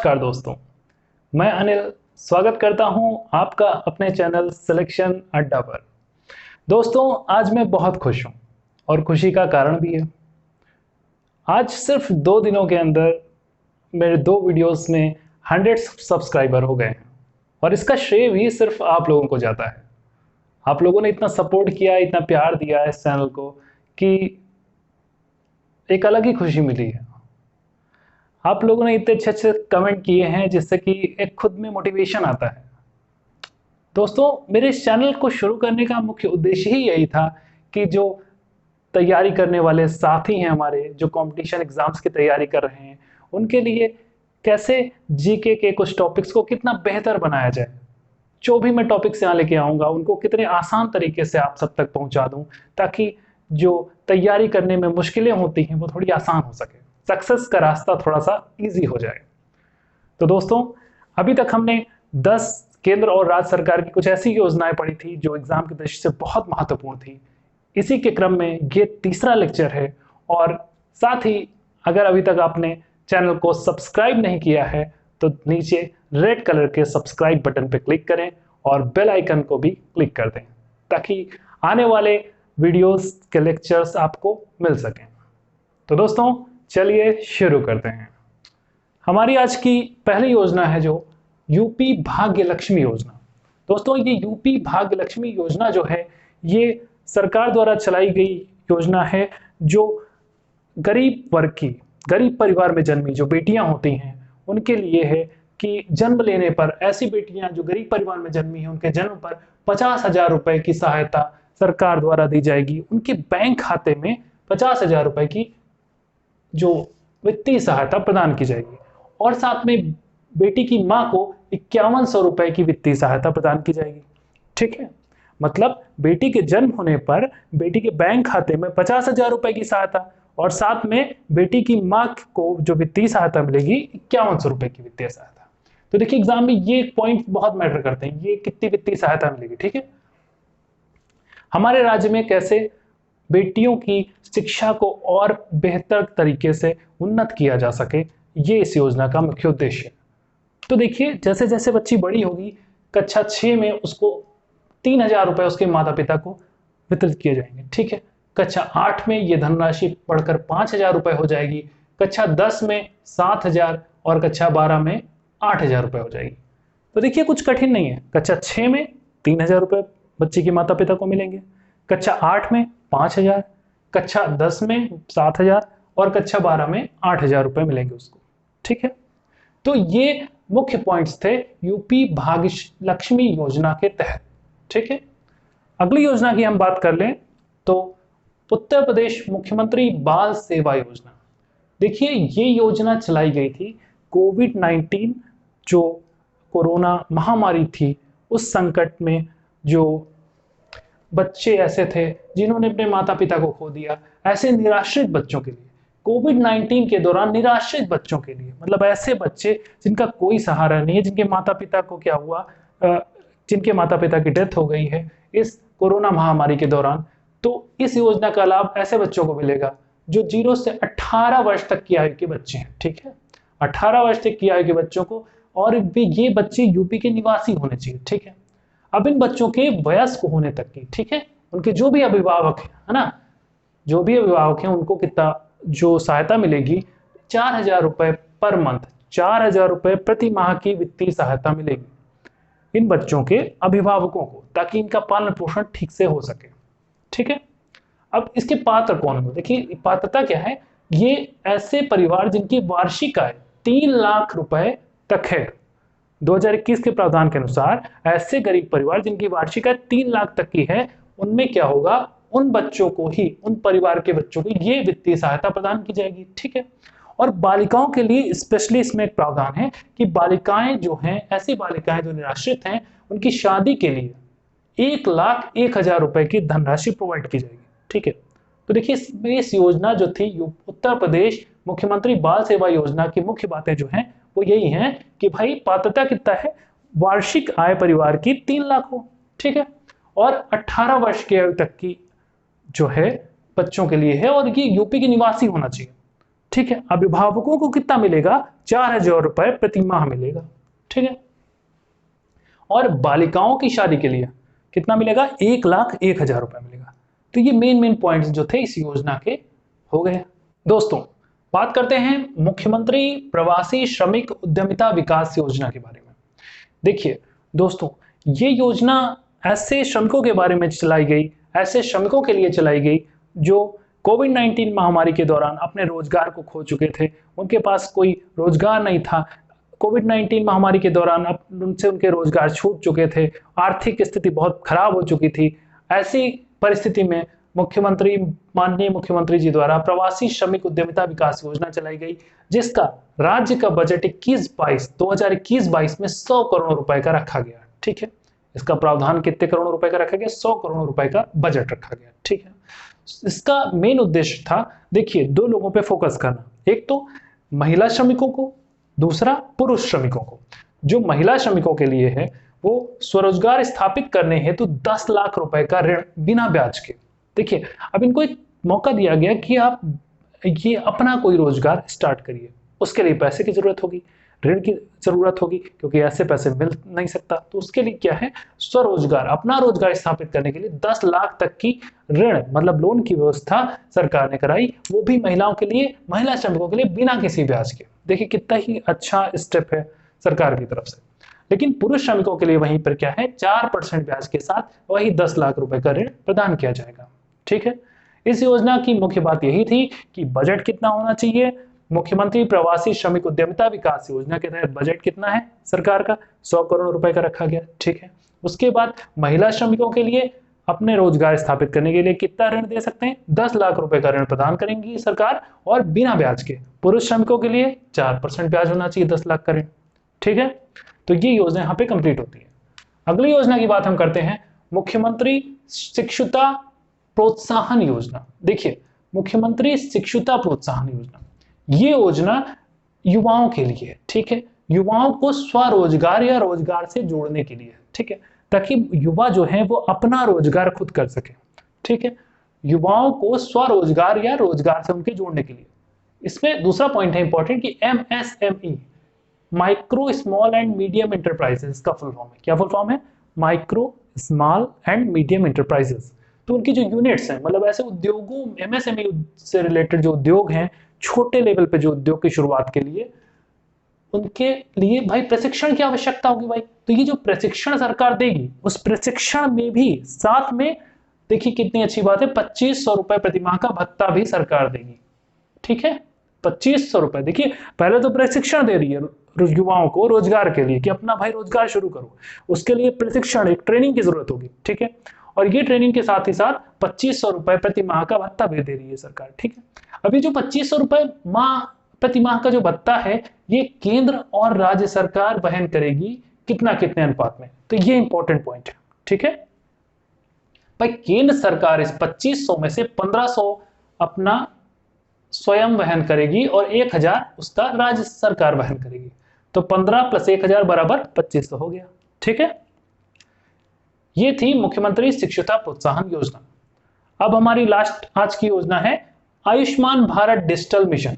नमस्कार दोस्तों, मैं अनिल स्वागत करता हूं आपका अपने चैनल सिलेक्शन अड्डा पर। दोस्तों, आज मैं बहुत खुश हूं और खुशी का कारण भी है। आज सिर्फ 2 दिनों के अंदर मेरे 2 वीडियोस में 100 सब्सक्राइबर हो गए हैं और इसका श्रेय भी सिर्फ आप लोगों को जाता है। आप लोगों ने इतना सपोर्ट किया, इतना प्यार दिया इस चैनल को कि एक अलग ही खुशी मिली है। आप लोगों ने इतने अच्छे अच्छे कमेंट किए हैं जिससे कि एक खुद में मोटिवेशन आता है। दोस्तों, मेरे इस चैनल को शुरू करने का मुख्य उद्देश्य ही यही था कि जो तैयारी करने वाले साथी हैं हमारे, जो कंपटीशन एग्जाम्स की तैयारी कर रहे हैं, उनके लिए कैसे जीके के कुछ टॉपिक्स को कितना बेहतर बनाया जाए। जो भी मैं टॉपिक्स यहाँ लेके आऊँगा उनको कितने आसान तरीके से आप सब तक पहुँचा दूँ, ताकि जो तैयारी करने में मुश्किलें होती हैं वो थोड़ी आसान हो सके, सक्सेस का रास्ता थोड़ा सा ईजी हो जाए। तो दोस्तों, अभी तक हमने 10 केंद्र और राज्य सरकार की कुछ ऐसी योजनाएं पढ़ी थी जो एग्जाम की दृष्टि से बहुत महत्वपूर्ण थी। इसी के क्रम में ये तीसरा लेक्चर है और साथ ही अगर अभी तक आपने चैनल को सब्सक्राइब नहीं किया है तो नीचे रेड कलर के सब्सक्राइब बटन पर क्लिक करें और बेल आइकन को भी क्लिक कर दें ताकि आने वाले वीडियोस के लेक्चर्स आपको मिल सकें। तो दोस्तों, चलिए शुरू करते हैं। हमारी आज की पहली योजना है जो यूपी भाग्य लक्ष्मी योजना। दोस्तों, ये यूपी भाग्य लक्ष्मी योजना जो है ये सरकार द्वारा चलाई गई योजना है जो गरीब वर्ग की, गरीब परिवार में जन्मी जो बेटियां होती हैं उनके लिए है कि जन्म लेने पर ऐसी बेटियां जो गरीब परिवार में जन्मी हैं उनके जन्म पर 50,000 रुपए की सहायता सरकार द्वारा दी जाएगी। उनके बैंक खाते में 50,000 रुपए की जो वित्तीय सहायता प्रदान की जाएगी और साथ में बेटी की मां को 5100 रुपए की वित्तीय सहायता प्रदान की जाएगी। ठीक है, मतलब बेटी के जन्म होने पर बेटी के बैंक खाते में 50,000 रुपए की सहायता और साथ में बेटी की मां को जो वित्तीय सहायता मिलेगी 5100 रुपए की वित्तीय सहायता। तो देखिए, एग्जाम में ये पॉइंट बहुत मैटर करते हैं, ये कितनी वित्तीय सहायता मिलेगी। ठीक है, हमारे राज्य में कैसे बेटियों की शिक्षा को और बेहतर तरीके से उन्नत किया जा सके, ये इस योजना का मुख्य उद्देश्य है। तो देखिए, जैसे जैसे बच्ची बड़ी होगी कक्षा 6 में उसको 3,000 रुपए उसके माता पिता को वितरित किए जाएंगे। ठीक है, कक्षा 8 में ये धनराशि बढ़कर 5,000 रुपए हो जाएगी, कक्षा 10 में 7,000 और कक्षा 12 में 8,000 रुपए हो जाएगी। तो देखिए, कुछ कठिन नहीं है। कक्षा 6 में 3,000 रुपए बच्चे के माता पिता को मिलेंगे, कक्षा 8 में 5,000, कक्षा 10 में 7,000 और कक्षा 12 में 8,000 रुपए मिलेंगे उसको। ठीक है, तो ये मुख्य पॉइंट्स थे यूपी भाग्य लक्ष्मी योजना के तहत। ठीक है, अगली योजना की हम बात कर लें तो उत्तर प्रदेश मुख्यमंत्री बाल सेवा योजना। देखिए, ये योजना चलाई गई थी कोविड-19 जो कोरोना महामारी थी उस संकट में जो बच्चे ऐसे थे जिन्होंने अपने माता पिता को खो दिया, ऐसे निराश्रित बच्चों के लिए, कोविड-19 के दौरान निराश्रित बच्चों के लिए, मतलब ऐसे बच्चे जिनका कोई सहारा नहीं है, जिनके माता पिता को क्या हुआ, जिनके माता पिता की डेथ हो गई है इस कोरोना महामारी के दौरान। तो इस योजना का लाभ ऐसे बच्चों को मिलेगा जो 0 से 18 वर्ष तक की आयु के बच्चे हैं। ठीक है, 18 वर्ष तक की आयु के बच्चों को, और ये बच्चे यूपी के निवासी होने चाहिए। ठीक है, अब इन बच्चों के वयस्क होने तक की, ठीक है, उनके जो भी अभिभावक है ना, जो भी अभिभावक हैं उनको कितना जो सहायता मिलेगी, 4,000 रुपए पर मंथ, 4,000 रुपए प्रति माह की वित्तीय सहायता मिलेगी इन बच्चों के अभिभावकों को, ताकि इनका पालन पोषण ठीक से हो सके। ठीक है, अब इसके पात्र कौन होंगे? देखिए, पात्रता क्या है, ये ऐसे परिवार जिनकी वार्षिक आय 3 लाख रुपए तक है। 2021 के प्रावधान के अनुसार ऐसे गरीब परिवार जिनकी वार्षिक आय 3 लाख तक की है, उनमें क्या होगा, उन बच्चों को ही, उन परिवार के बच्चों को ये वित्तीय सहायता प्रदान की जाएगी। ठीक है, और बालिकाओं के लिए स्पेशली इसमें एक प्रावधान है कि बालिकाएं जो हैं, ऐसी बालिकाएं जो निराश्रित हैं, उनकी शादी के लिए 1,01,000 रुपए की धनराशि प्रोवाइड की जाएगी। ठीक है, तो देखिए, इस योजना जो थी उत्तर प्रदेश मुख्यमंत्री बाल सेवा योजना की मुख्य बातें जो हैं वो यही हैं कि भाई पात्रता कितना है, वार्षिक आय परिवार की 3 लाख हो। ठीक है, और 18 वर्ष की आयु तक की जो है बच्चों के लिए है और ये यूपी के निवासी होना चाहिए। ठीक है। अभिभावकों को कितना मिलेगा? 4,000 रुपए प्रति माह मिलेगा, ठीक है। और बालिकाओं की शादी के लिए कितना मिलेगा? 1,01,000 रुपए मिलेगा। तो ये मेन पॉइंट्स जो थे इस योजना के हो गए। दोस्तों, बात करते हैं मुख्यमंत्री प्रवासी श्रमिक उद्यमिता विकास योजना के बारे में। देखिए दोस्तों, ये योजना ऐसे श्रमिकों के बारे में चलाई गई, ऐसे श्रमिकों के लिए चलाई गई जो कोविड-19 महामारी के दौरान अपने रोजगार को खो चुके थे, उनके पास कोई रोजगार नहीं था। कोविड-19 महामारी के दौरान अब उनसे उनके रोजगार छूट चुके थे, आर्थिक स्थिति बहुत खराब हो चुकी थी। ऐसी परिस्थिति में माननीय मुख्यमंत्री जी द्वारा प्रवासी श्रमिक उद्यमिता विकास योजना चलाई गई, जिसका राज्य का बजट 2021-22 में 100 करोड़ रुपए का रखा गया, ठीक है। इसका प्रावधान कितने करोड़ रुपए का रखा गया? 100 करोड़ रुपए का बजट रखा गया, ठीक है। इसका मेन उद्देश्य था, देखिए, दो लोगों पे फोकस करना, एक तो महिला श्रमिकों को, दूसरा पुरुष श्रमिकों को। जो महिला श्रमिकों के लिए है वो स्वरोजगार स्थापित करने हेतु 10 लाख रुपए का ऋण बिना ब्याज के। देखिए, अब इनको एक मौका दिया गया कि आप ये अपना कोई रोजगार स्टार्ट करिए, उसके लिए पैसे की जरूरत होगी, ऋण की जरूरत होगी, क्योंकि ऐसे पैसे मिल नहीं सकता। तो उसके लिए क्या है? स्वरोजगार, अपना रोजगार स्थापित करने के लिए 10 लाख तक की ऋण मतलब लोन की व्यवस्था सरकार ने कराई, वो भी महिलाओं के लिए, महिला श्रमिकों के लिए बिना किसी ब्याज के। देखिए कितना ही अच्छा स्टेप है सरकार की तरफ से। लेकिन पुरुष श्रमिकों के लिए वहीं पर क्या है? 4% ब्याज के साथ वही 10 लाख रुपए का ऋण प्रदान किया जाएगा, ठीक है। इस योजना की मुख्य बात यही थी कि बजट कितना होना चाहिए। मुख्यमंत्री प्रवासी श्रमिक उद्यमिता विकास योजना के तहत बजट कितना है सरकार का? 100 करोड़ रुपए का रखा गया, ठीक है। उसके बाद महिला श्रमिकों के लिए अपने रोजगार स्थापित करने के लिए कितना ऋण दे सकते हैं? 10 लाख रुपए का ऋण प्रदान करेंगी सरकार और बिना ब्याज के। पुरुष श्रमिकों के लिए 4% ब्याज होना चाहिए 10 लाख का ऋण, ठीक है। तो ये योजना यहाँ पे कंप्लीट होती है। अगली योजना की बात हम करते हैं, मुख्यमंत्री शिक्षुता प्रोत्साहन योजना। देखिए, मुख्यमंत्री शिक्षुता प्रोत्साहन योजना, ये योजना युवाओं के लिए है, ठीक है। युवाओं को स्वरोजगार या रोजगार से जोड़ने के लिए, ठीक है, ताकि युवा जो है वो अपना रोजगार खुद कर सके, ठीक है। युवाओं को स्वरोजगार या रोजगार से उनके जोड़ने के लिए। इसमें दूसरा पॉइंट है इंपॉर्टेंट कि MSME, micro small and medium enterprises का फुल फॉर्म है। क्या फुल फॉर्म है? Micro small and medium enterprises. तो उनकी जो यूनिट्स हैं, मतलब ऐसे उद्योगों, MSME से रिलेटेड जो उद्योग हैं, छोटे लेवल पे जो उद्योग की शुरुआत के लिए, उनके लिए भाई प्रशिक्षण की आवश्यकता होगी भाई। तो ये जो प्रशिक्षण सरकार देगी, उस प्रशिक्षण में भी साथ में, देखिए कितनी अच्छी बात है, 2500 रुपए प्रति माह का भत्ता भी सरकार देगी, ठीक है। 2500 रुपए। देखिए, पहले तो प्रशिक्षण दे रही है युवाओं को रोजगार के लिए कि अपना भाई रोजगार शुरू करो, उसके लिए प्रशिक्षण, एक ट्रेनिंग की जरूरत होगी, ठीक है। और ये ट्रेनिंग के साथ ही साथ 2500 रुपए प्रति माह का भत्ता भी दे रही है सरकार, ठीक है। अभी जो 2500 रुपए प्रति माह का जो भत्ता है, ये केंद्र और राज्य सरकार वहन करेगी, कितने अनुपात में? तो ये इंपॉर्टेंट पॉइंट है, ठीक है भाई। केंद्र सरकार इस 2500 में से 1500 अपना स्वयं वहन करेगी और 1000 उसका राज्य सरकार वहन करेगी। तो 15 + 1000 बराबर 2500 हो गया, ठीक है। ये थी मुख्यमंत्री शिक्षुता प्रोत्साहन योजना। अब हमारी लास्ट आज की योजना है आयुष्मान भारत डिजिटल मिशन।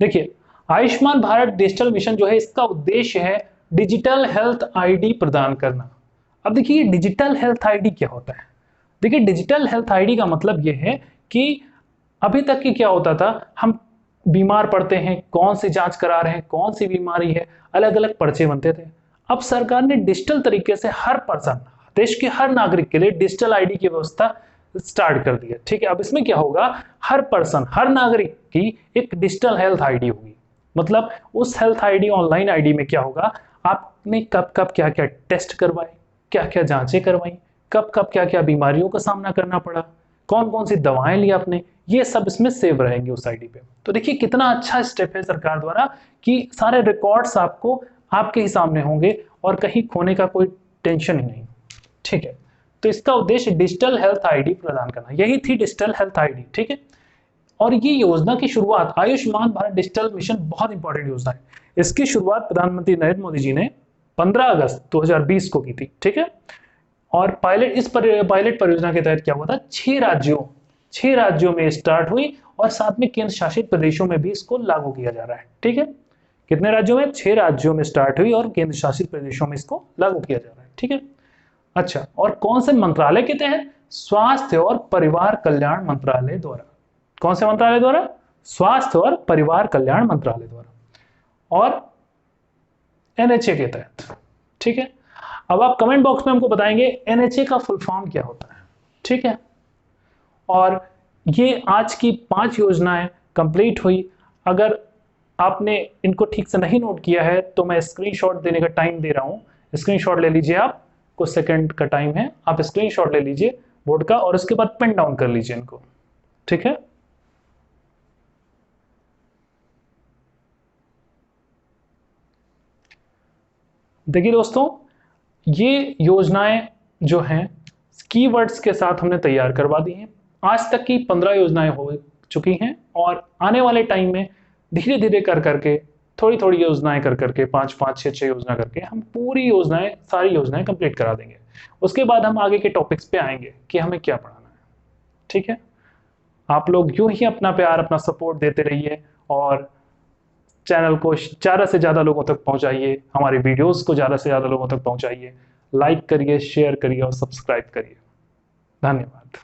देखिए, आयुष्मान भारत डिजिटल मिशन जो है, इसका उद्देश्य है डिजिटल हेल्थ आईडी प्रदान करना। अब देखिए, डिजिटल हेल्थ आईडी क्या होता है? देखिए, डिजिटल हेल्थ आईडी का मतलब यह है कि अभी तक की क्या होता था, हम बीमार पड़ते हैं, कौन सी जांच करा रहे हैं, कौन सी बीमारी है, अलग अलग पर्चे बनते थे। अब सरकार ने डिजिटल तरीके से हर पर्सन, देश के हर नागरिक के लिए डिजिटल आईडी की व्यवस्था स्टार्ट कर दी है, ठीक है। अब इसमें क्या होगा, हर पर्सन, हर नागरिक की एक डिजिटल हेल्थ आईडी होगी। मतलब उस हेल्थ आईडी, ऑनलाइन आईडी में क्या होगा, आपने कब कब क्या क्या टेस्ट करवाए, क्या क्या जांचें करवाई, कब कब क्या क्या बीमारियों का सामना करना पड़ा, कौन कौन सी दवाएं ली आपने, ये सब इसमें सेव रहेंगे उस आईडी पे। तो देखिए कितना अच्छा स्टेप है सरकार द्वारा कि सारे रिकॉर्ड्स आपको आपके ही सामने होंगे और कहीं खोने का कोई टेंशन ही नहीं, ठीक है। तो इसका उद्देश्य डिजिटल हेल्थ आईडी प्रदान करना, यही थी डिजिटल हेल्थ आईडी, ठीक है। और ये योजना की शुरुआत, आयुष्मान भारत डिजिटल मिशन बहुत इंपॉर्टेंट योजना है। इसकी शुरुआत प्रधानमंत्री नरेंद्र मोदी जी ने 15 अगस्त 2020 को की थी, ठीक है। और पायलट परियोजना के तहत क्या हुआ था, 6 राज्यों 6 राज्यों में स्टार्ट हुई और साथ में केंद्र शासित प्रदेशों में भी इसको लागू किया जा रहा है। ठीक है, कितने राज्यों में? 6 राज्यों में स्टार्ट हुई और केंद्र शासित प्रदेशों में इसको लागू किया जा रहा है। ठीक है, अच्छा, और कौन से मंत्रालय के तहत? स्वास्थ्य और परिवार कल्याण मंत्रालय द्वारा। कौन से मंत्रालय द्वारा? स्वास्थ्य और परिवार कल्याण मंत्रालय द्वारा और एनएचए के तहत। ठीक है, अब आप कमेंट बॉक्स में हमको बताएंगे एनएचए का फुल फॉर्म क्या होता है। ठीक है, और ये आज की 5 योजनाएं कंप्लीट हुई। अगर आपने इनको ठीक से नहीं नोट किया है तो मैं स्क्रीनशॉट देने का टाइम दे रहा हूं, स्क्रीनशॉट ले लीजिए। आप कुछ सेकंड का टाइम है, आप स्क्रीनशॉट ले लीजिए बोर्ड का और उसके बाद पेन डाउन कर लीजिए इनको। ठीक है, देखिए दोस्तों, ये योजनाएं जो हैं कीवर्ड्स के साथ हमने तैयार करवा दी हैं। आज तक की 15 योजनाएं हो चुकी हैं और आने वाले टाइम में धीरे धीरे कर करके, थोड़ी थोड़ी योजनाएं कर करके, 5 5 6 6 योजना करके हम पूरी योजनाएं, सारी योजनाएं कंप्लीट करा देंगे। उसके बाद हम आगे के टॉपिक्स पे आएंगे कि हमें क्या पढ़ाना है। ठीक है, आप लोग यूं ही अपना प्यार, अपना सपोर्ट देते रहिए और चैनल को ज़्यादा से ज़्यादा लोगों तक पहुंचाइए, हमारे वीडियोस को ज़्यादा से ज़्यादा लोगों तक पहुंचाइए, लाइक करिए, शेयर करिए और सब्सक्राइब करिए। धन्यवाद।